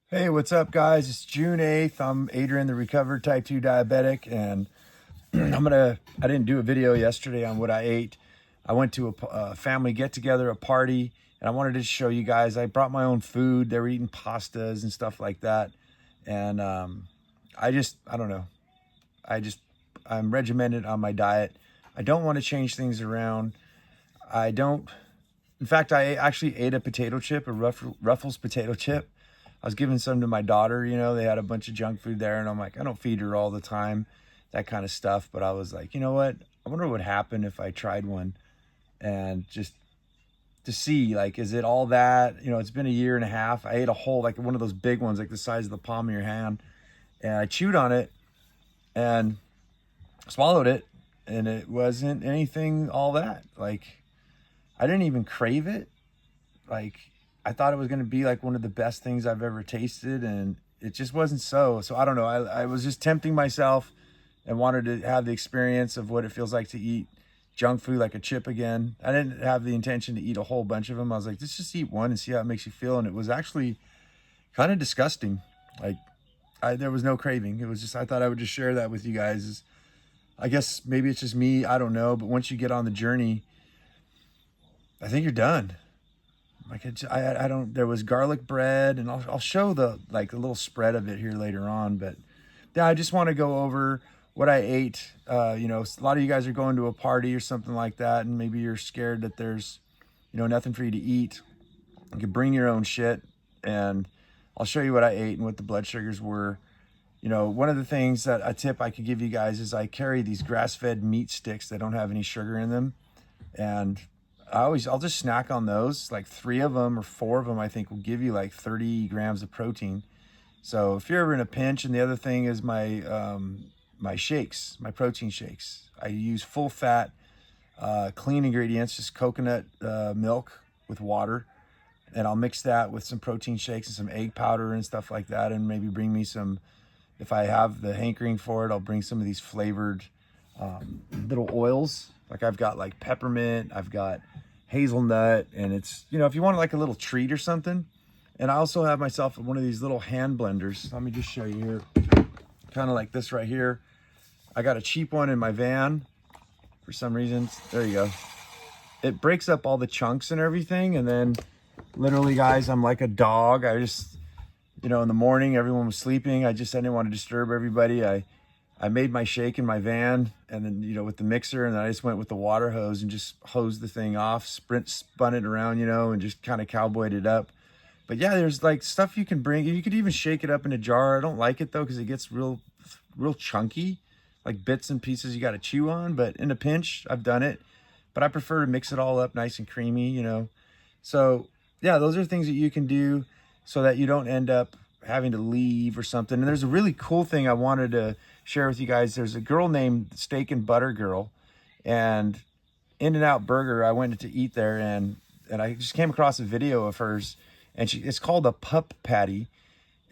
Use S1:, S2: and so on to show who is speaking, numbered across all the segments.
S1: Hey, what's up, guys? It's June 8th. I'm Adrian, the recovered type 2 diabetic, and I didn't do a video yesterday on what I ate. I went to a family get together, a party, and I wanted to show you guys. I brought my own food. They were eating pastas and stuff like that. And I don't know. I'm regimented on my diet. I don't want to change things around. I don't, in fact, I actually ate a potato chip, a Ruffles potato chip. I was giving some to my daughter, they had a bunch of junk food there, and I'm like, I don't feed her all the time, that kind of stuff. But I was like, you know what? I wonder what would happen if I tried one and just to see, like, is it all that? It's been a year and a half. I ate a whole, like one of those big ones, like the size of the palm of your hand, and I chewed on it and swallowed it, and it wasn't anything all that. Like, I didn't even crave it. Like, I thought it was going to be like one of the best things I've ever tasted, and it just wasn't so I don't know. I was just tempting myself and wanted to have the experience of what it feels like to eat junk food, like a chip again. I didn't have the intention to eat a whole bunch of them. I was like, let's just eat one and see how it makes you feel. And it was actually kind of disgusting. Like, there was no craving. It was just, I thought I would just share that with you guys. I guess maybe it's just me, I don't know. But once you get on the journey, I think you're done. Like, I don't. There was garlic bread, and I'll show the like a little spread of it here later on. But yeah, I just want to go over what I ate. A lot of you guys are going to a party or something like that, and maybe you're scared that there's, nothing for you to eat. You can bring your own shit, and I'll show you what I ate and what the blood sugars were. One of the things that a tip I could give you guys is I carry these grass-fed meat sticks that don't have any sugar in them, and I'll just snack on those. Like 3 of them or 4 of them, I think, will give you like 30 grams of protein. So if you're ever in a pinch, and the other thing is my shakes, my protein shakes. I use full fat, clean ingredients, just coconut milk with water, and I'll mix that with some protein shakes and some egg powder and stuff like that, and maybe bring me some. If I have the hankering for it, I'll bring some of these flavored little oils. Like, I've got like peppermint, I've got hazelnut, and it's, if you want like a little treat or something. And I also have myself one of these little hand blenders. Let me just show you here. Kind of like this right here. I got a cheap one in my van for some reason. There you go. It breaks up all the chunks and everything. And then literally, guys, I'm like a dog. I just, in the morning, everyone was sleeping. I didn't want to disturb everybody. I made my shake in my van, and then, with the mixer, and then I just went with the water hose and just hosed the thing off, spun it around, and just kind of cowboyed it up. But yeah, there's like stuff you can bring. You could even shake it up in a jar. I don't like it though, because it gets real chunky, like bits and pieces you got to chew on. But in a pinch, I've done it. But I prefer to mix it all up nice and creamy. So yeah, those are things that you can do so that you don't end up having to leave or something. And there's a really cool thing I wanted to share with you guys. There's a girl named Steak and Butter Girl, and In-N-Out Burger. I went to eat there, and I just came across a video of hers, and it's called a pup patty.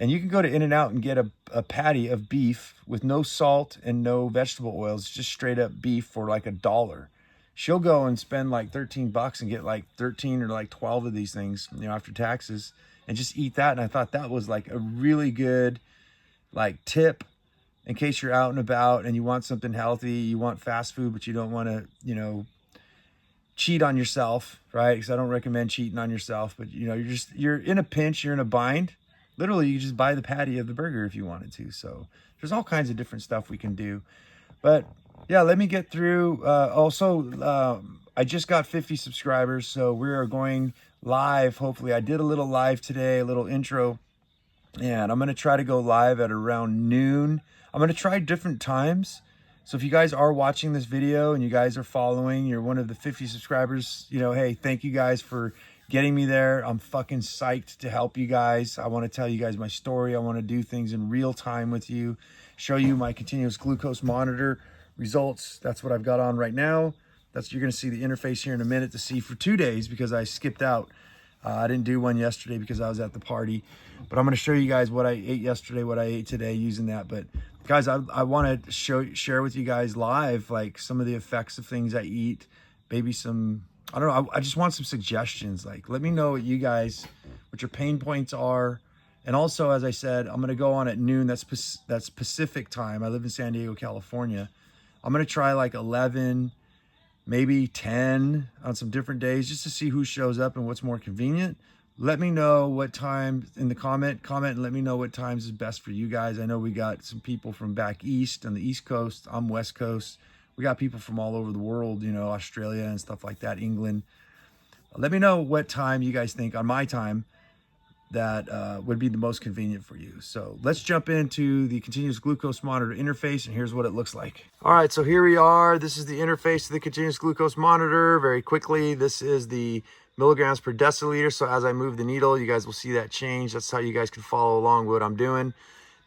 S1: And you can go to In-N-Out and get a patty of beef with no salt and no vegetable oils, just straight up beef for like $1. She'll go and spend like $13 and get like 13 or like 12 of these things, after taxes, and just eat that. And I thought that was like a really good like tip in case you're out and about and you want something healthy, you want fast food, but you don't want to, cheat on yourself, right? Because I don't recommend cheating on yourself, but you're in a pinch, you're in a bind. Literally, you just buy the patty of the burger if you wanted to. So there's all kinds of different stuff we can do. But yeah, let me get through. I just got 50 subscribers, so we are going live. Hopefully, I did a little live today, a little intro, and I'm going to try to go live at around noon. I'm going to try different times. So if you guys are watching this video and you guys are following, you're one of the 50 subscribers, hey, thank you guys for getting me there. I'm fucking psyched to help you guys. I want to tell you guys my story. I want to do things in real time with you, show you my continuous glucose monitor results. That's what I've got on right now. You're going to see the interface here in a minute to see for 2 days because I skipped out. I didn't do one yesterday because I was at the party, but I'm going to show you guys what I ate yesterday, what I ate today using that. But guys, I want to share with you guys live, like some of the effects of things I eat, maybe some, I don't know. I just want some suggestions. Like, let me know what your pain points are. And also, as I said, I'm going to go on at noon. That's Pacific time. I live in San Diego, California. I'm going to try like 11, maybe 10 on some different days just to see who shows up and what's more convenient. Let me know what time in the comment and let me know what times is best for you guys. I know we got some people from back east on the East Coast. I'm West Coast. We got people from all over the world, you know, Australia and stuff like that, England. Let me know what time you guys think on my time that would be the most convenient for you. So let's jump into the continuous glucose monitor interface, and here's what it looks like. All right, so here we are. This is the interface to the continuous glucose monitor. Very quickly, this is the milligrams per deciliter. So as I move the needle, you guys will see that change. That's how you guys can follow along with what I'm doing.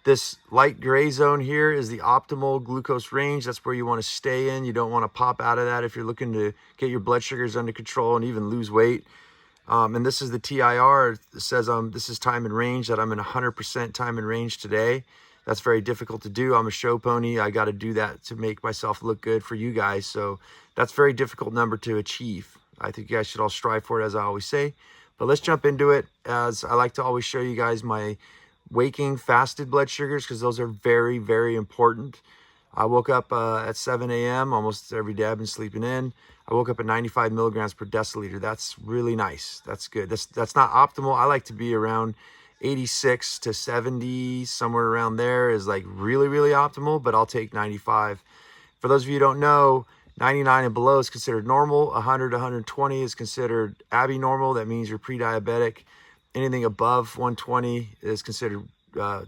S1: This light gray zone here is the optimal glucose range. That's where you want to stay in. You don't want to pop out of that if you're looking to get your blood sugars under control and even lose weight. And this is the TIR. It says this is time and range, that I'm in 100% time and range today. That's very difficult to do. I'm a show pony. I got to do that to make myself look good for you guys. So that's a very difficult number to achieve. I think you guys should all strive for it, as I always say. But let's jump into it. As I like to always show you guys my waking fasted blood sugars, because those are very, very important. I woke up at 7 a.m. almost every day. I've been sleeping in. I woke up at 95 milligrams per deciliter. That's really nice. That's good. That's not optimal. I like to be around 86 to 70, somewhere around there is like really, really optimal, but I'll take 95. For those of you who don't know, 99 and below is considered normal. 100 to 120 is considered abnormal. That means you're pre-diabetic. Anything above 120 is considered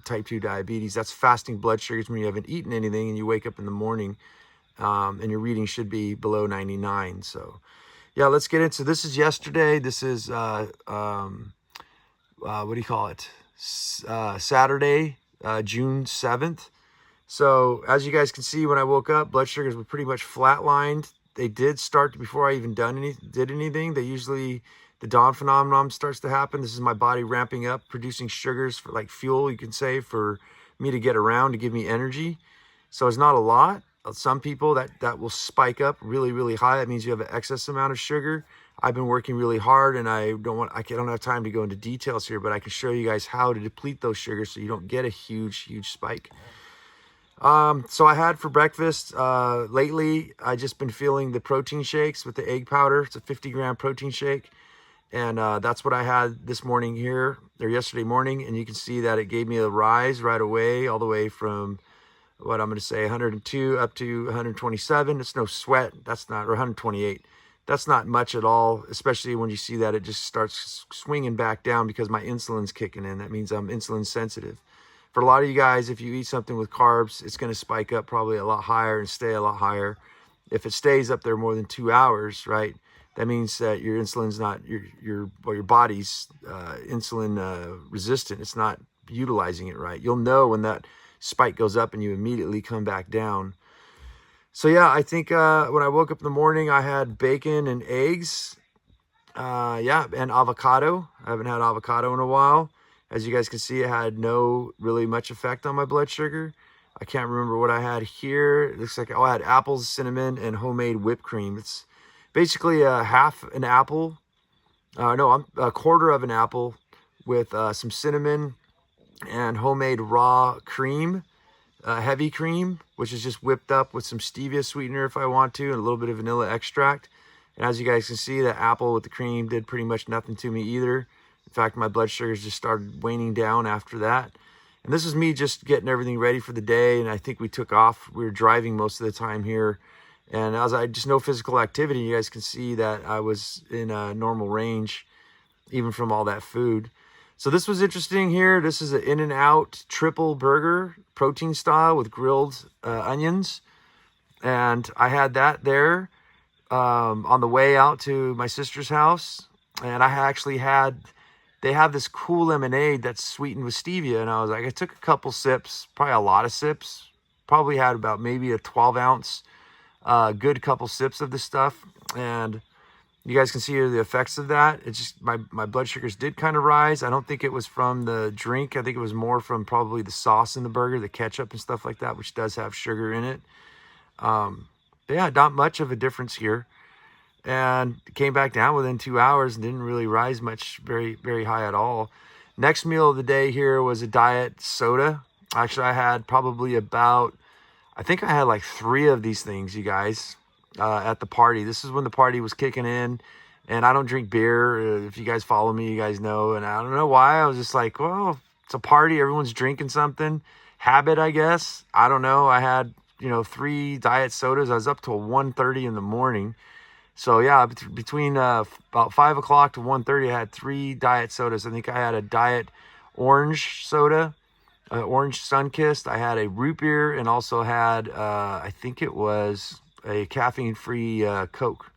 S1: type 2 diabetes. That's fasting blood sugars when you haven't eaten anything and you wake up in the morning and your reading should be below 99. So yeah, let's get into this. Is yesterday. This is what do you call it? Saturday, June 7th. So as you guys can see, when I woke up, blood sugars were pretty much flatlined. They did start before I even did anything. The dawn phenomenon starts to happen. This is my body ramping up, producing sugars for like fuel, you can say, for me to get around, to give me energy. So it's not a lot. Some people that will spike up really, really high. That means you have an excess amount of sugar. I've been working really hard, and I don't have time to go into details here, but I can show you guys how to deplete those sugars so you don't get a huge, huge spike. So I had for breakfast, lately, I just been feeling the protein shakes with the egg powder. It's a 50-gram protein shake. And that's what I had this morning here, or yesterday morning. And you can see that it gave me a rise right away, all the way from what I'm going to say, 102 up to 127. It's no sweat. That's not, or 128. That's not much at all, especially when you see that it just starts swinging back down because my insulin's kicking in. That means I'm insulin sensitive. For a lot of you guys, if you eat something with carbs, it's going to spike up probably a lot higher and stay a lot higher. If it stays up there more than 2 hours, right, that means that your insulin's not, your body's insulin resistant. It's not utilizing it right. You'll know when that spike goes up and you immediately come back down. So yeah, I think when I woke up in the morning, I had bacon and eggs, and avocado. I haven't had avocado in a while. As you guys can see, it had no really much effect on my blood sugar. I can't remember what I had here. It looks like, I had apples, cinnamon, and homemade whipped cream. It's basically half an apple. I'm a quarter of an apple with some cinnamon and homemade raw cream, heavy cream, which is just whipped up with some stevia sweetener if I want to, and a little bit of vanilla extract. And as you guys can see, the apple with the cream did pretty much nothing to me either. In fact, my blood sugars just started waning down after that. And this is me just getting everything ready for the day. And I think we took off. We were driving most of the time here. And as I just no physical activity, you guys can see that I was in a normal range, even from all that food. So this was interesting here. This is an In-N-Out triple burger, protein style with grilled onions. And I had that there on the way out to my sister's house. And I actually they have this cool lemonade that's sweetened with stevia. And I was like, I took a couple sips, probably a lot of sips, probably had about maybe a 12-ounce, good couple sips of this stuff. And you guys can see here the effects of that. It's just my blood sugars did kind of rise. I don't think it was from the drink. I think it was more from probably the sauce in the burger, the ketchup and stuff like that, which does have sugar in it. But yeah, not much of a difference here. And came back down within 2 hours and didn't really rise much, very, very high at all. Next meal of the day here was a diet soda. Actually, I had probably about, I think I had like 3 of these things, you guys, at the party. This is when the party was kicking in, and I don't drink beer. If you guys follow me, you guys know. And I don't know why. I was just like, well, it's a party. Everyone's drinking something. Habit, I guess. I don't know. I had, 3 diet sodas. I was up till 1:30 in the morning. So yeah, between about 5 o'clock to 1:30, I had 3 diet sodas. I think I had a diet orange soda, orange Sunkist. I had a root beer, and also had, I think it was a caffeine-free Coke.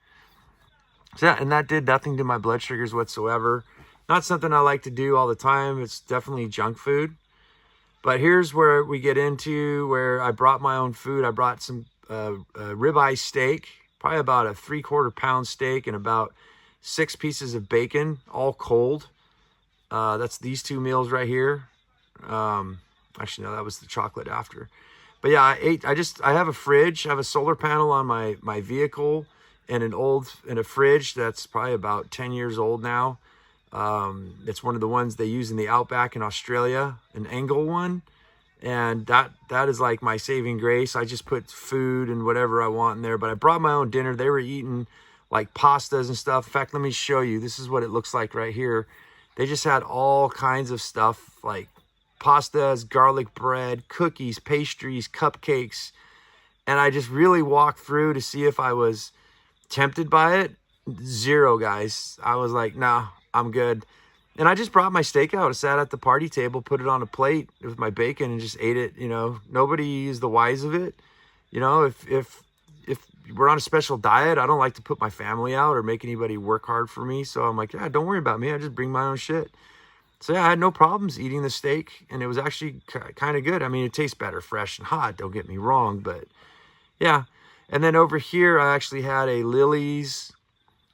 S1: So yeah, and that did nothing to my blood sugars whatsoever. Not something I like to do all the time. It's definitely junk food. But here's where we get into where I brought my own food. I brought some ribeye steak, probably about a 3/4 pound steak, and about 6 pieces of bacon, all cold. That's these 2 meals right here. Actually, no, that was the chocolate after. But yeah, I have a fridge. I have a solar panel on my vehicle, and a fridge that's probably about 10 years old now. It's one of the ones they use in the outback in Australia, an Engel one. And that is like my saving grace. I just put food and whatever I want in there. But I brought my own dinner. They were eating like pastas and stuff. In fact, let me show you. This is what it looks like right here. They just had all kinds of stuff like pastas, garlic bread, cookies, pastries, cupcakes. And I just really walked through to see if I was tempted by it. 0, guys. I was like, nah, I'm good. And I just brought my steak out. I sat at the party table, put it on a plate with my bacon, and just ate it. Nobody is the wise of it. If we're on a special diet, I don't like to put my family out or make anybody work hard for me. So I'm like, yeah, don't worry about me. I just bring my own shit. So yeah, I had no problems eating the steak, and it was actually kind of good. I mean, it tastes better fresh and hot, don't get me wrong, but yeah. And then over here, I actually had a Lily's,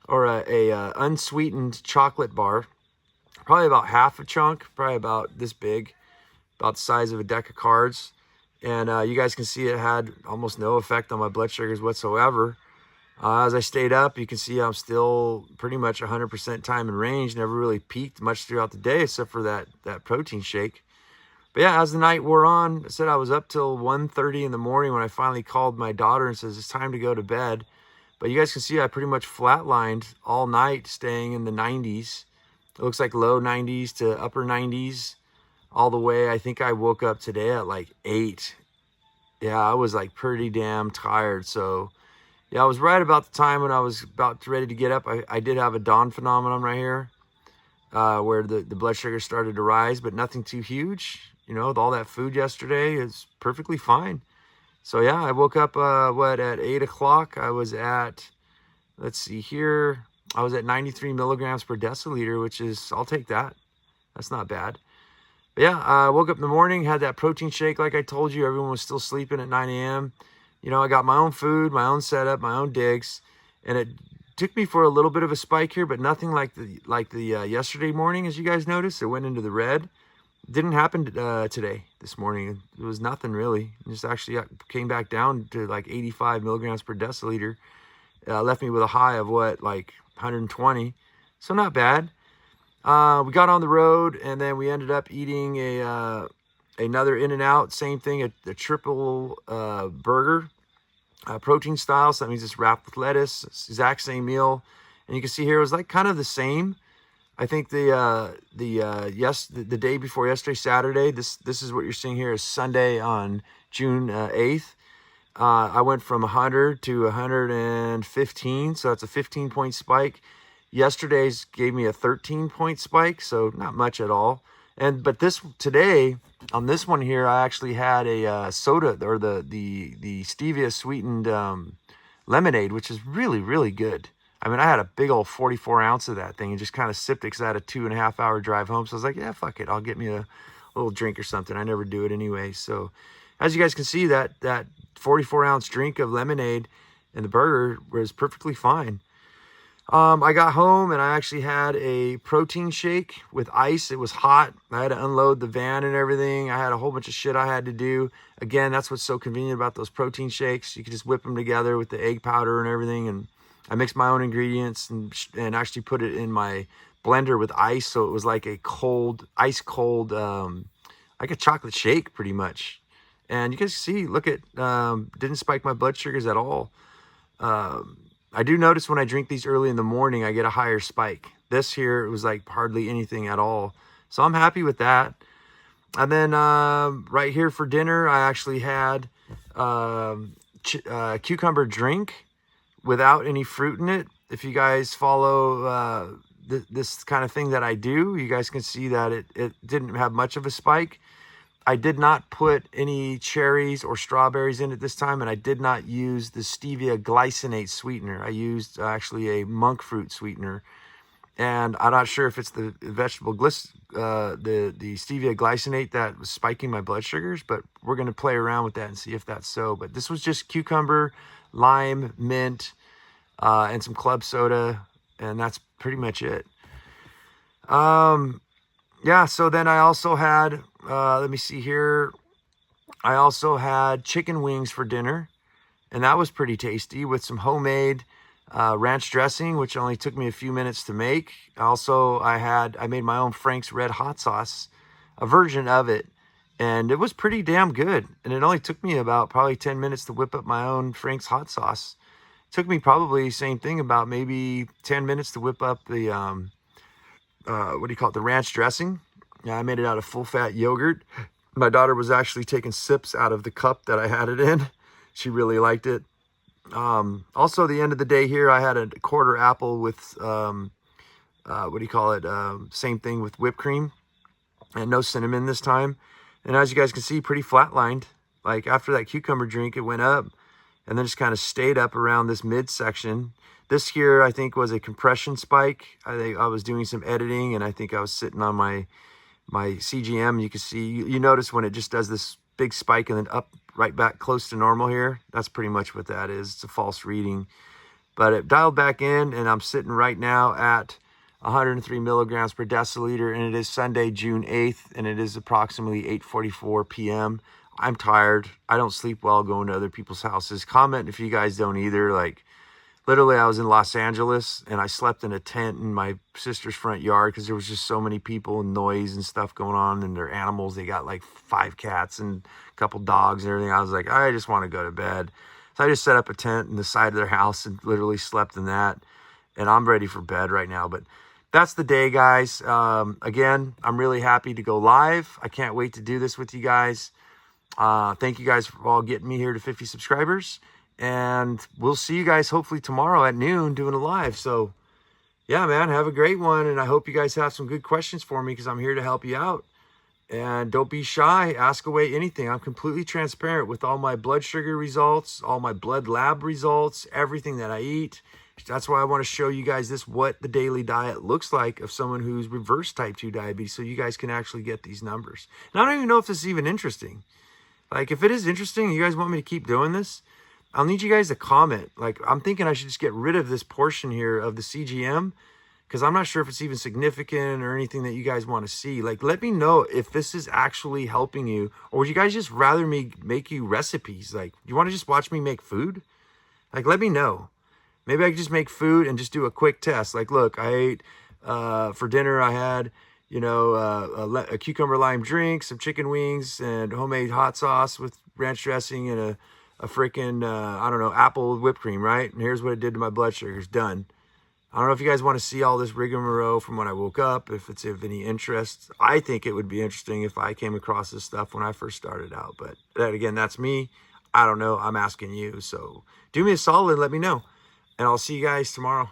S1: or a unsweetened chocolate bar. Probably about half a chunk, probably about this big, about the size of a deck of cards. And you guys can see it had almost no effect on my blood sugars whatsoever. As I stayed up, you can see I'm still pretty much 100% time in range. Never really peaked much throughout the day, except for that protein shake. But yeah, as the night wore on, I said I was up till 1:30 in the morning when I finally called my daughter and says, it's time to go to bed. But you guys can see I pretty much flatlined all night, staying in the 90s. It looks like low 90s to upper 90s all the way. I think I woke up today at like 8. Yeah, I was like pretty damn tired. So yeah, I was right about the time when I was about ready to get up. I did have a dawn phenomenon right here, where the blood sugar started to rise, but nothing too huge. With all that food yesterday, it's perfectly fine. So yeah, I woke up, at 8 o'clock. I was at, let's see here, I was at 93 milligrams per deciliter, which is, I'll take that. That's not bad. But yeah, I woke up in the morning, had that protein shake like I told you. Everyone was still sleeping at 9 a.m. I got my own food, my own setup, my own digs. And it took me for a little bit of a spike here, but nothing like the yesterday morning, as you guys noticed. It went into the red. Didn't happen this morning. It was nothing really. It just actually came back down to like 85 milligrams per deciliter. Left me with a high of like 120. So not bad. We got on the road, and then we ended up eating another In-N-Out. Same thing, a triple burger, protein style. So that means it's wrapped with lettuce. It's exact same meal. And you can see here it was like kind of the same. I think the day before yesterday, Saturday, this is what you're seeing here is Sunday on June 8th. I went from 100 to 115, so that's a 15-point spike. Yesterday's gave me a 13-point spike, so not much at all. But today, on this one here, I actually had a soda, or the stevia sweetened lemonade, which is really, really good. I mean, I had a big old 44 ounce of that thing and just kind of sipped it because I had a 2.5 hour drive home. So I was like, yeah, fuck it. I'll get me a little drink or something. I never do it anyway. So as you guys can see, that 44 ounce drink of lemonade and the burger was perfectly fine. I got home and I actually had a protein shake with ice. It was hot. I had to unload the van and everything. I had a whole bunch of shit I had to do. Again, that's what's so convenient about those protein shakes. You can just whip them together with the egg powder and everything. And I mixed my own ingredients and actually put it in my blender with ice. So it was like a ice cold, like a chocolate shake pretty much. And you guys see, look at, didn't spike my blood sugars at all. I do notice when I drink these early in the morning, I get a higher spike. This here, it was like hardly anything at all. So I'm happy with that. And then right here for dinner, I actually had cucumber drink without any fruit in it. If you guys follow this kind of thing that I do, you guys can see that it didn't have much of a spike. I did not put any cherries or strawberries in it this time, and I did not use the stevia glycinate sweetener. I used actually a monk fruit sweetener, and I'm not sure if it's the vegetable the stevia glycinate that was spiking my blood sugars, but we're going to play around with that and see if that's so. But this was just cucumber, lime, mint, and some club soda, and that's pretty much it. Yeah, so then I also had, let me see here. I also had chicken wings for dinner, and that was pretty tasty with some homemade ranch dressing, which only took me a few minutes to make. Also, I made my own Frank's Red Hot Sauce, a version of it, and it was pretty damn good. And it only took me about probably 10 minutes to whip up my own Frank's Hot Sauce. It took me probably, same thing, about maybe 10 minutes to whip up the, what do you call it, the ranch dressing. Yeah, I made it out of full-fat yogurt. My daughter was actually taking sips out of the cup that I had it in. She really liked it. Also, the end of the day here, I had a quarter apple with, what do you call it, same thing with whipped cream, and no cinnamon this time. And as you guys can see, pretty flatlined. Like after that cucumber drink, it went up and then just kind of stayed up around this midsection. This here, I think, was a compression spike. I think I was doing some editing, and I think I was sitting on my CGM. You can see, you notice when it just does this big spike and then up right back close to normal here. That's pretty much what that is. It's a false reading. But it dialed back in, and I'm sitting right now at 103 milligrams per deciliter, and it is Sunday, June 8th, and it is approximately 8:44 p.m. I'm tired. I don't sleep well going to other people's houses. Comment if you guys don't either. Like, literally, I was in Los Angeles, and I slept in a tent in my sister's front yard because there was just so many people and noise and stuff going on, and their animals. They got like 5 cats and a couple dogs and everything. I was like, I just want to go to bed. So I just set up a tent in the side of their house and literally slept in that. And I'm ready for bed right now. But that's the day, guys. Again, I'm really happy to go live. I can't wait to do this with you guys. Thank you guys for all getting me here to 50 subscribers. And we'll see you guys hopefully tomorrow at noon doing a live. So, yeah, man, have a great one. And I hope you guys have some good questions for me because I'm here to help you out. And don't be shy. Ask away anything. I'm completely transparent with all my blood sugar results, all my blood lab results, everything that I eat. That's why I want to show you guys what the daily diet looks like of someone who's reverse type 2 diabetes, so you guys can actually get these numbers. And I don't even know if this is even interesting. Like, if it is interesting and you guys want me to keep doing this, I'll need you guys to comment. Like, I'm thinking I should just get rid of this portion here of the CGM because I'm not sure if it's even significant or anything that you guys want to see. Like, let me know if this is actually helping you, or would you guys just rather me make you recipes? Like, you want to just watch me make food? Like, let me know. Maybe I could just make food and just do a quick test. Like, look, I ate, for dinner, I had, you know, a cucumber lime drink, some chicken wings, and homemade hot sauce with ranch dressing, and a freaking, I don't know, apple with whipped cream, right? And here's what it did to my blood sugars. Done. I don't know if you guys want to see all this rigmarole from when I woke up, if it's of any interest. I think it would be interesting if I came across this stuff when I first started out. But that, again, that's me. I don't know. I'm asking you. So do me a solid. Let me know. And I'll see you guys tomorrow.